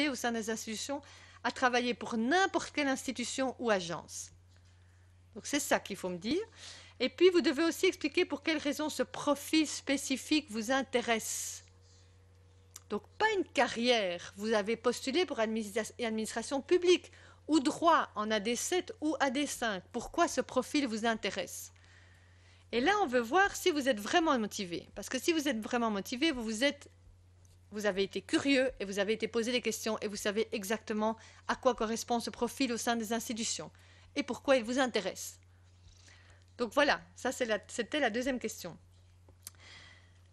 au sein des institutions à travailler pour n'importe quelle institution ou agence. Donc c'est ça qu'il faut me dire. Et puis vous devez aussi expliquer pour quelles raisons ce profil spécifique vous intéresse. Donc pas une carrière, vous avez postulé pour administration publique ou droit en AD7 ou AD5. Pourquoi ce profil vous intéresse? Et là, on veut voir si vous êtes vraiment motivé. Parce que si vous êtes vraiment motivé, vous avez été curieux et vous avez été posé des questions et vous savez exactement à quoi correspond ce profil au sein des institutions et pourquoi il vous intéresse. Donc voilà, ça c'était la deuxième question.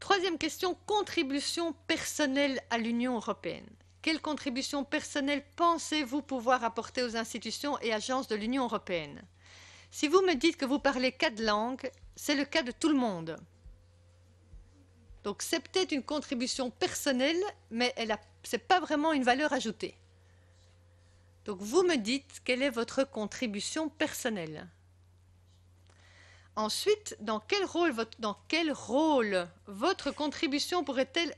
Troisième question, contribution personnelle à l'Union européenne. Quelle contribution personnelle pensez-vous pouvoir apporter aux institutions et agences de l'Union européenne? Si vous me dites que vous parlez 4 langues, c'est le cas de tout le monde. Donc c'est peut-être une contribution personnelle, mais ce n'est pas vraiment une valeur ajoutée. Donc vous me dites quelle est votre contribution personnelle. Ensuite, dans quel rôle votre contribution pourrait-elle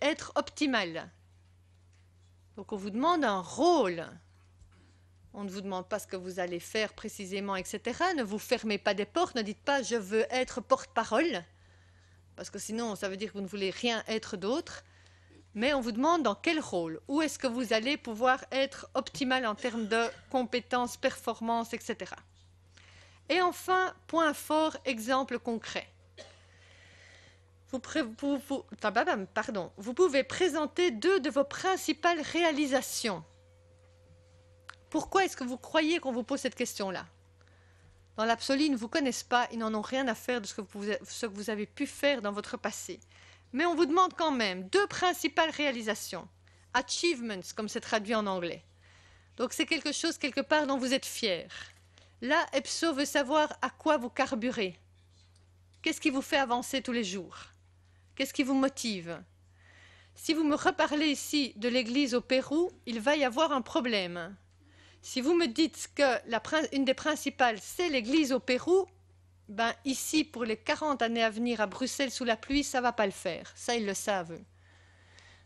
être optimale? Donc on vous demande un rôle. On ne vous demande pas ce que vous allez faire précisément, etc. Ne vous fermez pas des portes, ne dites pas « je veux être porte-parole », parce que sinon ça veut dire que vous ne voulez rien être d'autre. Mais on vous demande dans quel rôle, où est-ce que vous allez pouvoir être optimal en termes de compétences, performances, etc. Et enfin, point fort, exemple concret. Vous pouvez présenter 2 de vos principales réalisations. Pourquoi est-ce que vous croyez qu'on vous pose cette question-là? Dans l'absolu, ils ne vous connaissent pas, ils n'en ont rien à faire de ce que vous avez pu faire dans votre passé. Mais on vous demande quand même 2 principales réalisations. Achievements, comme c'est traduit en anglais. Donc c'est quelque chose quelque part dont vous êtes fier. Là, EPSO veut savoir à quoi vous carburez. Qu'est-ce qui vous fait avancer tous les jours? Qu'est-ce qui vous motive? Si vous me reparlez ici de l'église au Pérou, il va y avoir un problème. Si vous me dites que une des principales, c'est l'église au Pérou, ben ici, pour les 40 années à venir à Bruxelles sous la pluie, ça ne va pas le faire. Ça, ils le savent.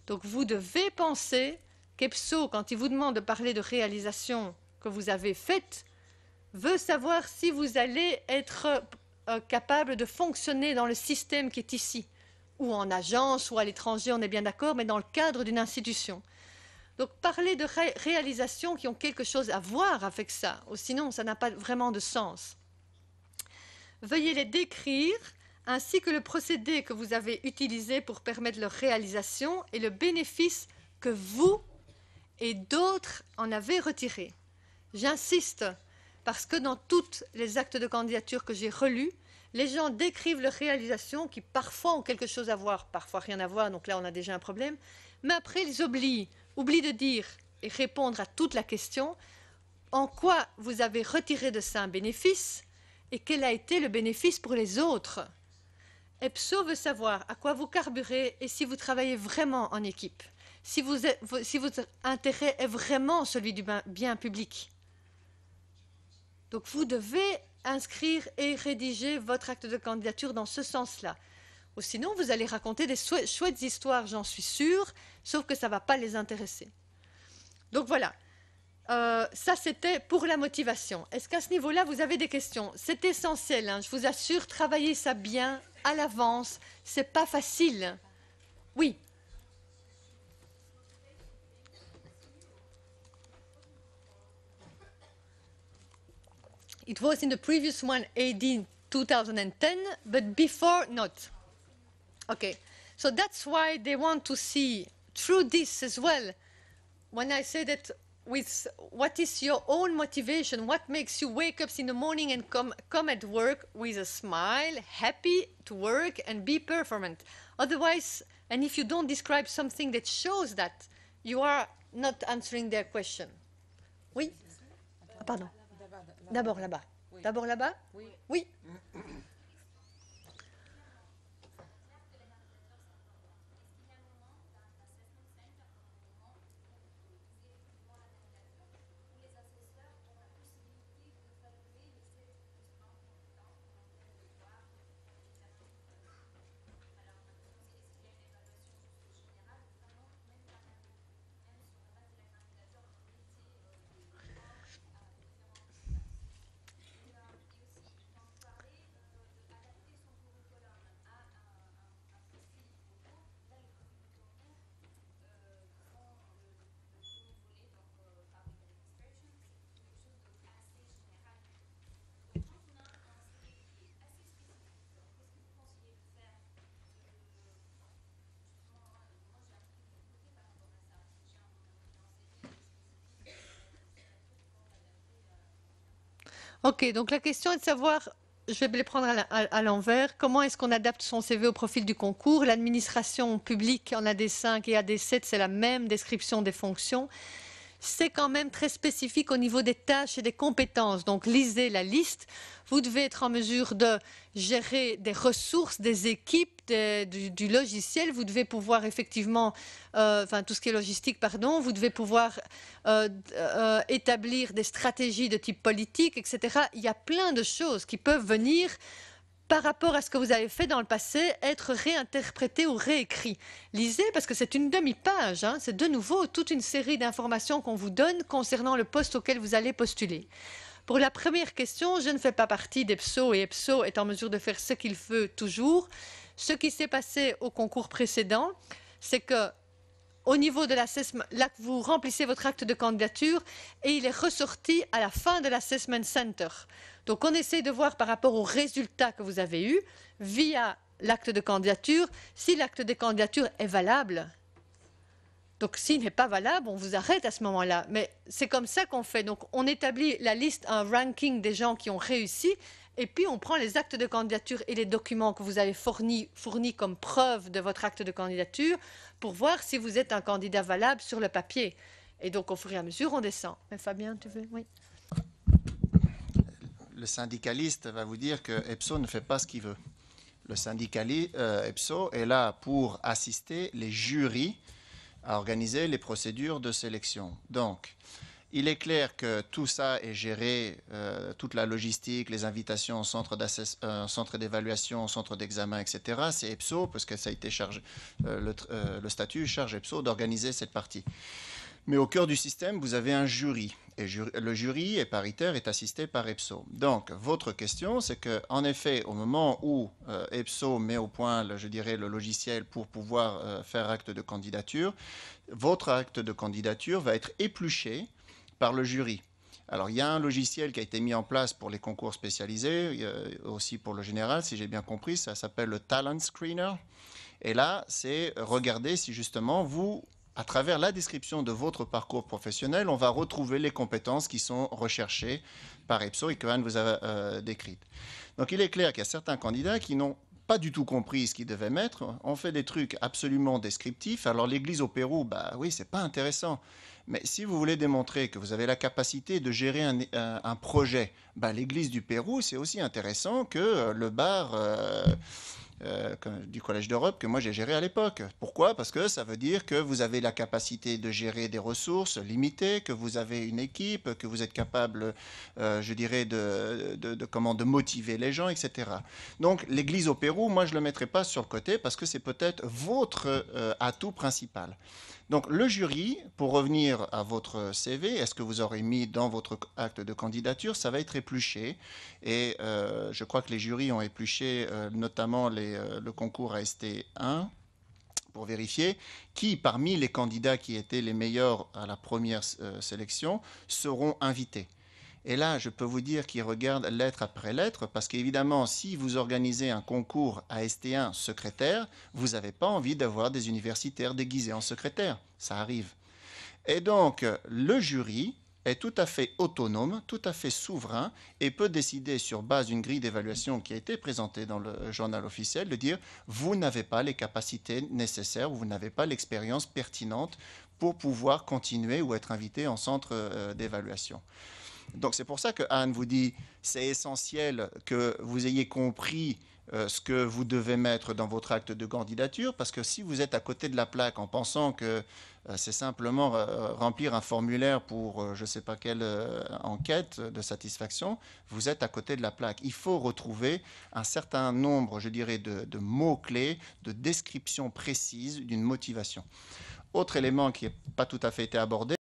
Donc vous devez penser qu'EPSO, quand il vous demande de parler de réalisations que vous avez faites, veut savoir si vous allez être capable de fonctionner dans le système qui est ici, ou en agence, ou à l'étranger, on est bien d'accord, mais dans le cadre d'une institution. Donc parler de réalisations qui ont quelque chose à voir avec ça, ou sinon ça n'a pas vraiment de sens. Veuillez les décrire, ainsi que le procédé que vous avez utilisé pour permettre leur réalisation et le bénéfice que vous et d'autres en avez retiré. J'insiste, parce que dans tous les actes de candidature que j'ai relus, les gens décrivent leurs réalisations qui parfois ont quelque chose à voir, parfois rien à voir, donc là on a déjà un problème, mais après ils oublient de dire et répondre à toute la question en quoi vous avez retiré de ça un bénéfice et quel a été le bénéfice pour les autres. EPSO veut savoir à quoi vous carburez et si vous travaillez vraiment en équipe, si votre intérêt est vraiment celui du bien public. Donc vous devez inscrire et rédiger votre acte de candidature dans ce sens-là. Ou sinon, vous allez raconter des chouettes histoires, j'en suis sûre, sauf que ça ne va pas les intéresser. Donc voilà, ça c'était pour la motivation. Est-ce qu'à ce niveau-là, vous avez des questions? C'est essentiel, hein, je vous assure, travaillez ça bien à l'avance, c'est pas facile. Oui. It was in the previous one, AD 2010, but before not. Okay, so that's why they want to see through this as well. When I say that with what is your own motivation, what makes you wake up in the morning and come at work with a smile, happy to work and be performant. Otherwise, and if you don't describe something that shows that, you are not answering their question. Oui? Ah, pardon. D'abord là-bas. Oui. D'abord là-bas? Oui. Oui. Ok, donc la question est de savoir, je vais les prendre à l'envers, comment est-ce qu'on adapte son CV au profil du concours? L'administration publique en AD5 et AD7, c'est la même description des fonctions. C'est quand même très spécifique au niveau des tâches et des compétences. Donc, lisez la liste. Vous devez être en mesure de gérer des ressources, des équipes, du logiciel. Vous devez pouvoir effectivement, enfin tout ce qui est logistique, pardon. Vous devez pouvoir établir des stratégies de type politique, etc. Il y a plein de choses qui peuvent venir par rapport à ce que vous avez fait dans le passé, être réinterprété ou réécrit. Lisez, parce que c'est une demi-page, hein, c'est de nouveau toute une série d'informations qu'on vous donne concernant le poste auquel vous allez postuler. Pour la première question, je ne fais pas partie d'EPSO et EPSO est en mesure de faire ce qu'il veut toujours. Ce qui s'est passé au concours précédent, c'est que au niveau de l'assessment, là vous remplissez votre acte de candidature et il est ressorti à la fin de l'assessment center. Donc on essaie de voir par rapport aux résultats que vous avez eus via l'acte de candidature, si l'acte de candidature est valable. Donc s'il n'est pas valable, on vous arrête à ce moment-là. Mais c'est comme ça qu'on fait. Donc on établit la liste, un ranking des gens qui ont réussi, et puis on prend les actes de candidature et les documents que vous avez fournis comme preuve de votre acte de candidature pour voir si vous êtes un candidat valable sur le papier. Et donc au fur et à mesure, on descend. Mais Fabien, tu veux? Oui. Le syndicaliste va vous dire que EPSO ne fait pas ce qu'il veut. Le syndicaliste EPSO est là pour assister les jurys à organiser les procédures de sélection. Donc, il est clair que tout ça est géré, toute la logistique, les invitations au centre d'évaluation, au centre d'examen, etc. C'est EPSO, parce que ça a été chargé, le statut charge EPSO d'organiser cette partie. Mais au cœur du système, vous avez un jury. Et le jury est paritaire, est assisté par EPSO. Donc, votre question, c'est qu'en effet, au moment où EPSO met au point, je dirais, le logiciel pour pouvoir faire acte de candidature, votre acte de candidature va être épluché par le jury. Alors, il y a un logiciel qui a été mis en place pour les concours spécialisés, aussi pour le général, si j'ai bien compris, ça s'appelle le Talent Screener. Et là, c'est regarder si justement vous, à travers la description de votre parcours professionnel, on va retrouver les compétences qui sont recherchées par EPSO et que Anne vous a décrites. Donc il est clair qu'il y a certains candidats qui n'ont pas du tout compris ce qu'ils devaient mettre, on fait des trucs absolument descriptifs. Alors l'église au Pérou, bah oui, c'est pas intéressant. Mais si vous voulez démontrer que vous avez la capacité de gérer un projet, bah, l'église du Pérou, c'est aussi intéressant que le bar du Collège d'Europe que moi j'ai géré à l'époque. Pourquoi? Parce que ça veut dire que vous avez la capacité de gérer des ressources limitées, que vous avez une équipe, que vous êtes capable, je dirais, de motiver les gens, etc. Donc l'église au Pérou, moi je ne le mettrai pas sur le côté parce que c'est peut-être votre atout principal. Donc le jury, pour revenir à votre CV, est-ce que vous aurez mis dans votre acte de candidature, ça va être épluché. Et je crois que les jurys ont épluché notamment le concours AST1 pour vérifier qui, parmi les candidats qui étaient les meilleurs à la première sélection, seront invités. Et là, je peux vous dire qu'ils regardent lettre après lettre, parce qu'évidemment, si vous organisez un concours AST1 secrétaire, vous n'avez pas envie d'avoir des universitaires déguisés en secrétaire. Ça arrive. Et donc, le jury est tout à fait autonome, tout à fait souverain, et peut décider sur base d'une grille d'évaluation qui a été présentée dans le journal officiel, de dire « vous n'avez pas les capacités nécessaires, vous n'avez pas l'expérience pertinente pour pouvoir continuer ou être invité en centre d'évaluation ». Donc c'est pour ça que Anne vous dit c'est essentiel que vous ayez compris ce que vous devez mettre dans votre acte de candidature, parce que si vous êtes à côté de la plaque en pensant que c'est simplement remplir un formulaire pour je ne sais pas quelle enquête de satisfaction, vous êtes à côté de la plaque. Il faut retrouver un certain nombre, je dirais, de mots-clés, de descriptions précises d'une motivation. Autre élément qui n'a pas tout à fait été abordé,